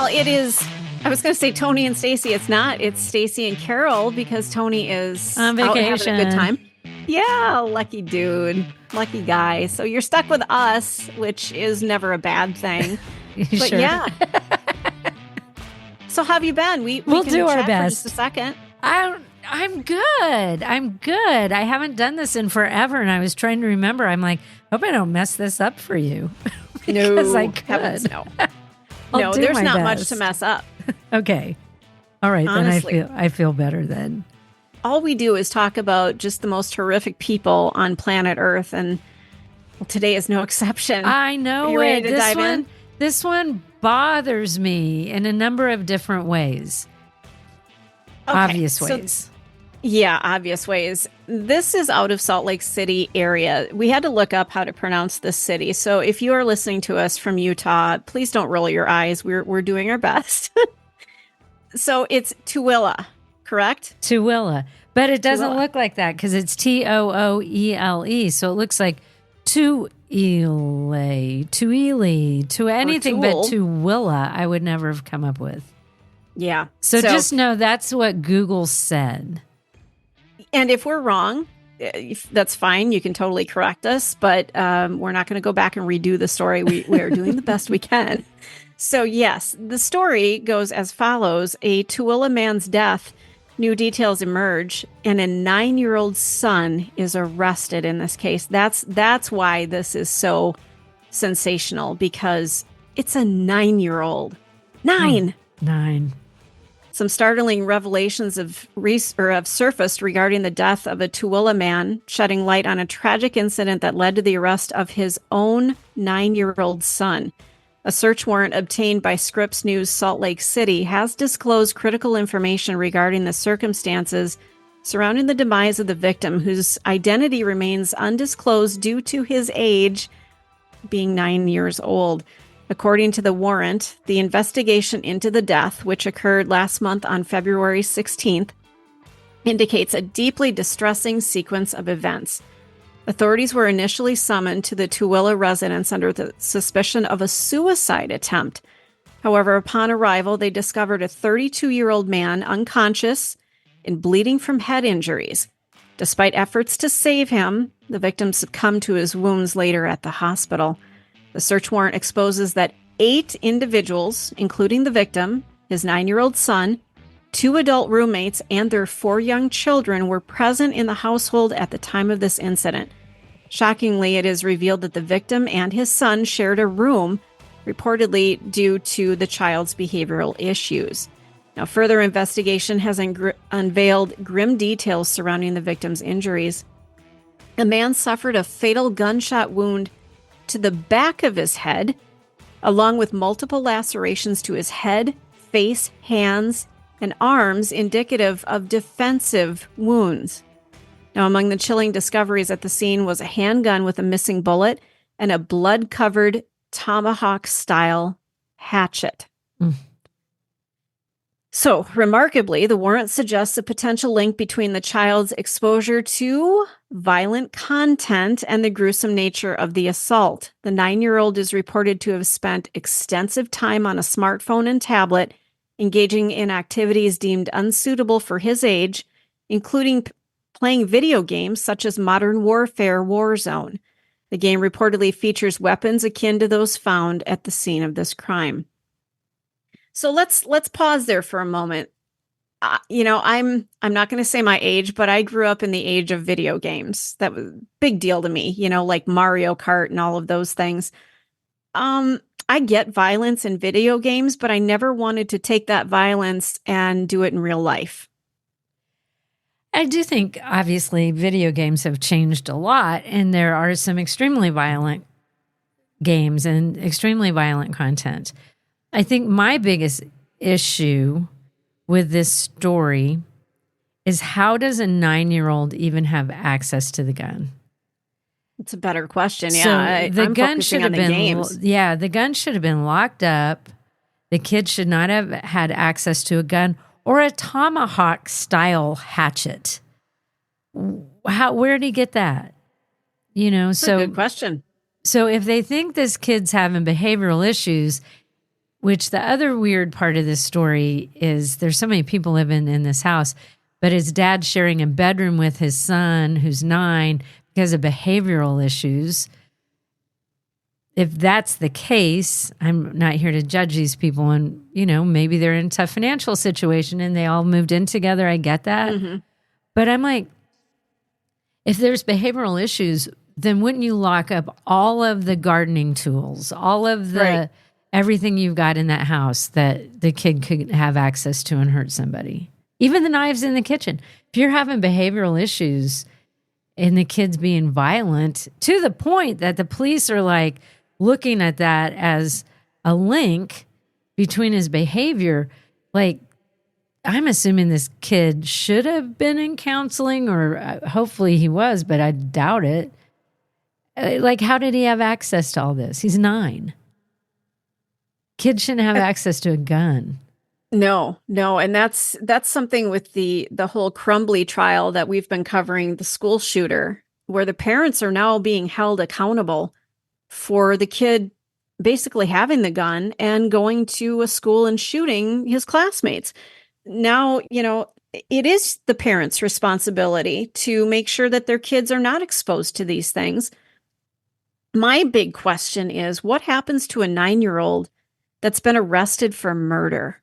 it is. I was going to say Tony and Stacy. It's not. It's Stacy and Carol because Tony is on out vacation. having a good time. Yeah, lucky dude. Lucky guy. So you're stuck with us, which is never a bad thing. But Sure. yeah. So how have you been? We'll can do our chat for best. just a second. I'm good. I haven't done this in forever, and I was trying to remember. I'm like, hope I don't mess this up for you. Because I could. Heavens, no. I'll No, do there's my not best. much to mess up. Okay. All right, Honestly. then I feel better then. All we do is talk about just the most horrific people on planet Earth, and well, today is no exception. I know Are you ready to this dive one, in? This one bothers me in a number of different ways. Okay, Obvious so- ways. Yeah, obvious ways. This is out of Salt Lake City area. We had to look up how to pronounce this city. So if you are listening to us from Utah, please don't roll your eyes. We're doing our best. So it's Tooele, correct? Tooele. But it doesn't Tooele. look like that because it's Tooele. So it looks like Tooele, to anything but Tool. Tooele, I would never have come up with. Yeah. So just know that's what Google said. And if we're wrong, that's fine. You can totally correct us, but we're not going to go back and redo the story. We are doing the best we can. So yes, the story goes as follows. A Tooele man's death, new details emerge, and a 9-year-old son is arrested in this case. That's why this is so sensational, because it's a 9-year-old. 9! 9. Some startling revelations have surfaced regarding the death of a Tooele man, shedding light on a tragic incident that led to the arrest of his own 9-year-old son. A search warrant obtained by Scripps News Salt Lake City has disclosed critical information regarding the circumstances surrounding the demise of the victim, whose identity remains undisclosed due to his age being 9 years old. According to the warrant, the investigation into the death, which occurred last month on February 16th, indicates a deeply distressing sequence of events. Authorities were initially summoned to the Tooele residence under the suspicion of a suicide attempt. However, upon arrival, they discovered a 32-year-old man unconscious and bleeding from head injuries. Despite efforts to save him, the victim succumbed to his wounds later at the hospital. The search warrant exposes that 8 individuals, including the victim, his 9-year-old son, 2 adult roommates, and their 4 young children, were present in the household at the time of this incident. Shockingly, it is revealed that the victim and his son shared a room, reportedly due to the child's behavioral issues. Now, further investigation has unveiled grim details surrounding the victim's injuries. A man suffered a fatal gunshot wound to the back of his head, along with multiple lacerations to his head, face, hands, and arms, indicative of defensive wounds. Now, among the chilling discoveries at the scene was a handgun with a missing bullet and a blood-covered tomahawk-style hatchet. So, remarkably, the warrant suggests a potential link between the child's exposure to violent content and the gruesome nature of the assault. The 9-year-old is reported to have spent extensive time on a smartphone and tablet, engaging in activities deemed unsuitable for his age, including playing video games such as Modern Warfare Warzone. The game reportedly features weapons akin to those found at the scene of this crime. So let's pause there for a moment. I'm not going to say my age, but I grew up in the age of video games. That was a big deal to me, like Mario Kart and all of those things. I get violence in video games, but I never wanted to take that violence and do it in real life. I do think, obviously, video games have changed a lot, and there are some extremely violent games and extremely violent content. I think my biggest issue with this story is, how does a 9-year-old even have access to the gun? It's a better question. So Yeah, the I'm gun focusing should on have the been. games. Yeah, the gun should have been locked up. The kid should not have had access to a gun or a tomahawk style hatchet. Where did he get that? That's a good question. So if they think this kid's having behavioral issues, which the other weird part of this story is there's so many people living in this house, but his dad sharing a bedroom with his son who's 9 because of behavioral issues. If that's the case, I'm not here to judge these people, and maybe they're in a tough financial situation and they all moved in together. I get that. Mm-hmm. But I'm like, if there's behavioral issues, then wouldn't you lock up all of the gardening tools, all of the everything you've got in that house that the kid could have access to and hurt somebody? Even the knives in the kitchen. If you're having behavioral issues and the kid's being violent to the point that the police are like looking at that as a link between his behavior, like, I'm assuming this kid should have been in counseling, or hopefully he was, but I doubt it. Like, how did he have access to all this? He's 9. Kids shouldn't have access to a gun. No. And that's something with the whole Crumbly trial that we've been covering, the school shooter, where the parents are now being held accountable for the kid basically having the gun and going to a school and shooting his classmates. Now, it is the parents' responsibility to make sure that their kids are not exposed to these things. My big question is, what happens to a 9-year-old that's been arrested for murder?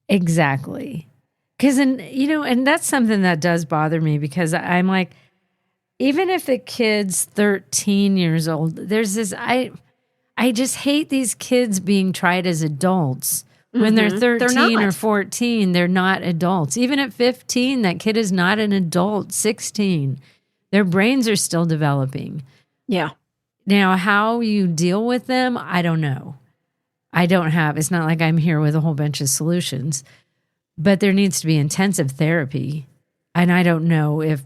Exactly. Because, and that's something that does bother me, because I'm like, even if the kid's 13 years old, there's this, I just hate these kids being tried as adults. When they're 13 or 14, they're not adults. Even at 15, that kid is not an adult. 16, their brains are still developing. Yeah. Now, how you deal with them, I don't know. It's not like I'm here with a whole bunch of solutions, but there needs to be intensive therapy. And I don't know if,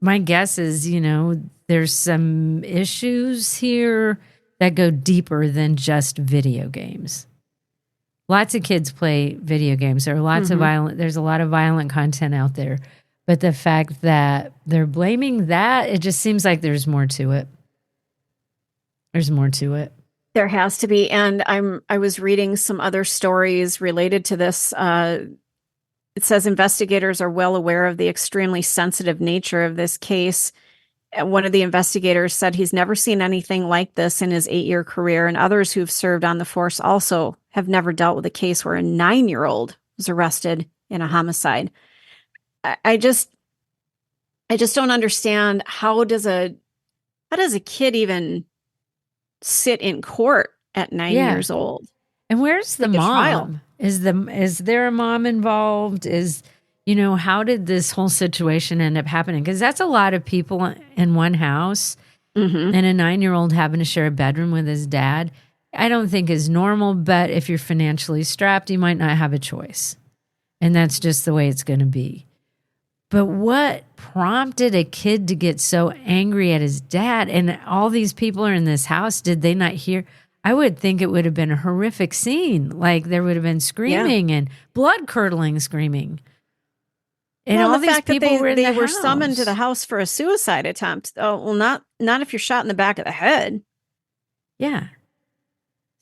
my guess is, there's some issues here that go deeper than just video games. Lots of kids play video games. There's a lot of violent content out there. But the fact that they're blaming that, it just seems like there's more to it. There's more to it. There has to be. And I was reading some other stories related to this. It says investigators are well aware of the extremely sensitive nature of this case. One of the investigators said he's never seen anything like this in his 8-year career, and others who've served on the force also have never dealt with a case where a 9-year-old was arrested in a homicide. I just don't understand, how does a kid even sit in court at 9 years old? And where's the mom? Is there a mom involved? How did this whole situation end up happening? Because that's a lot of people in one house, and a 9-year-old having to share a bedroom with his dad, I don't think is normal. But if you're financially strapped, you might not have a choice. And that's just the way it's going to be. But what prompted a kid to get so angry at his dad? And all these people are in this house. Did they not hear? I would think it would have been a horrific scene. Like, there would have been screaming and blood-curdling screaming. And all these people were in the house. They were summoned to the house for a suicide attempt. Oh, well, not if you're shot in the back of the head. Yeah.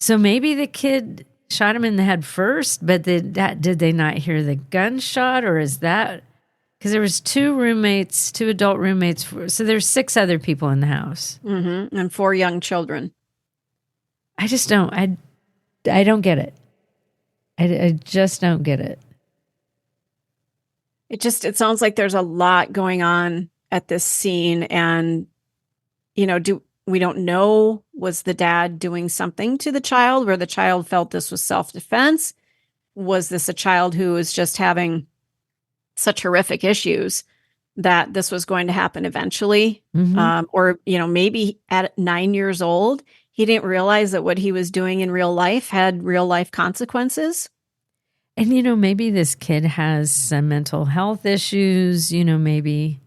So maybe the kid shot him in the head first, but did they not hear the gunshot, or is that because there was 2 adult roommates, so there's 6 other people in the house, and 4 young children. I just don't. I don't get it. I just don't get it. It sounds like there's a lot going on at this scene, and we don't know, was the dad doing something to the child where the child felt this was self-defense? Was this a child who was just having such horrific issues that this was going to happen eventually? Or maybe at 9 years old, he didn't realize that what he was doing in real life had real life consequences. And, maybe this kid has some mental health issues, maybe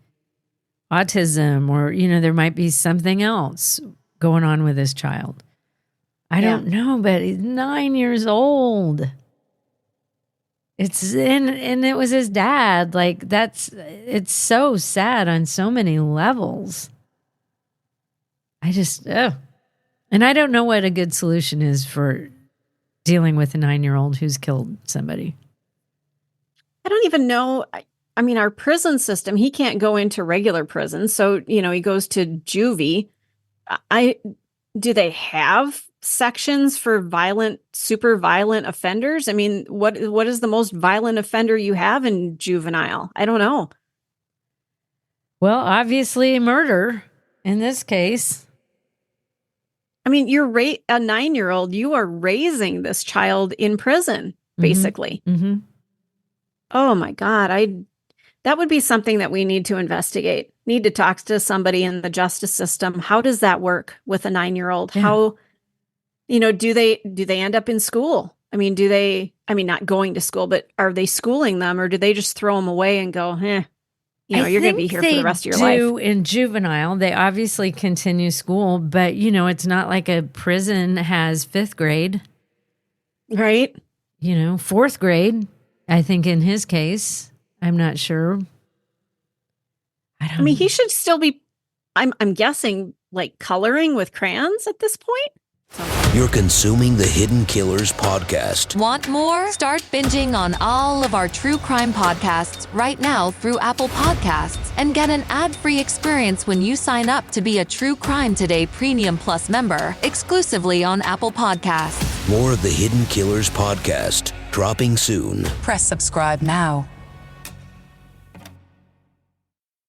autism, or, there might be something else going on with this child. I don't know, but he's 9 years old. And it was his dad. Like, it's so sad on so many levels. And I don't know what a good solution is for dealing with a 9-year-old who's killed somebody. I don't even know. I mean, our prison system, he can't go into regular prison. So, he goes to juvie. Do they have sections for super violent offenders? I mean, what is the most violent offender you have in juvenile? I don't know. Well, obviously murder in this case. I mean, you're a 9-year-old, you are raising this child in prison, basically. Mm-hmm. Oh my God. That would be something that we need to investigate. Need to talk to somebody in the justice system. How does that work with a 9-year-old? Yeah. How, do they end up in school? I mean, not going to school, but are they schooling them, or do they just throw them away and go, you're going to be here for the rest of your life? In juvenile, they obviously continue school, but it's not like a prison has 5th grade. Right. 4th grade, I think in his case. I'm not sure. I mean, he should still be, I'm guessing, like coloring with crayons at this point. You're consuming the Hidden Killers podcast. Want more? Start binging on all of our true crime podcasts right now through Apple Podcasts and get an ad-free experience when you sign up to be a True Crime Today Premium Plus member exclusively on Apple Podcasts. More of the Hidden Killers podcast dropping soon. Press subscribe now.